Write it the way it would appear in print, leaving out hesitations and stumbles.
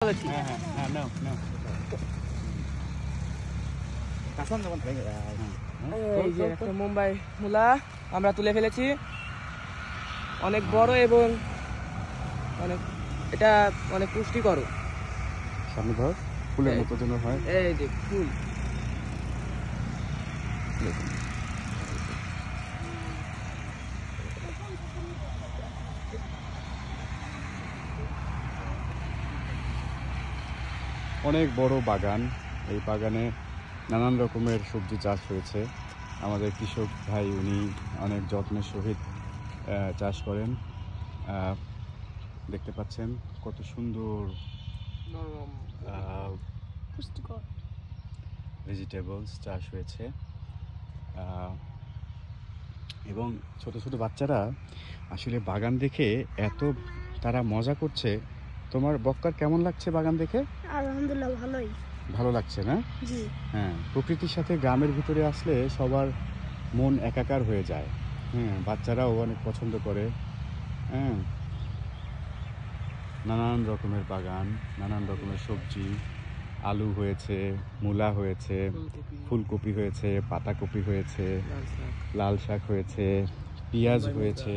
হ্যাঁ হ্যাঁ হ্যাঁ নাও নাও এই যে একটা মুম্বাই মূলা আমরা তুলে ফেলেছি, অনেক বড় এবং অনেক এটা অনেক পুষ্টিকর। সামনে ধর ফুলের মতো যেন হয়। এই যে ফুল, অনেক বড় বাগান। এই বাগানে নানান রকমের সবজি চাষ হয়েছে। আমাদের কৃষক ভাই উনি অনেক যত্নের সহিত চাষ করেন। দেখতে পাচ্ছেন কত সুন্দর পুষ্টিকর ভেজিটেবলস চাষ হয়েছে। এবং ছোট ছোট বাচ্চারা আসলে বাগান দেখে এত তারা মজা করছে। তোমার বক্কার কেমন লাগছে বাগান দেখে? আলহামদুলিল্লাহ ভালোই। ভালো লাগছে না? জি। হ্যাঁ, প্রকৃতির সাথে গ্রামের ভিতরে আসলে সবার মন একাকার হয়ে যায়। হ্যাঁ, বাচ্চারাও অনেক পছন্দ করে। হ্যাঁ, নানান রকমের বাগান, নানান রকমের সবজি, আলু হয়েছে, মূলা হয়েছে, ফুলকপি হয়েছে, পাতাকপি হয়েছে, লাল শাক হয়েছে, পেঁয়াজ হয়েছে।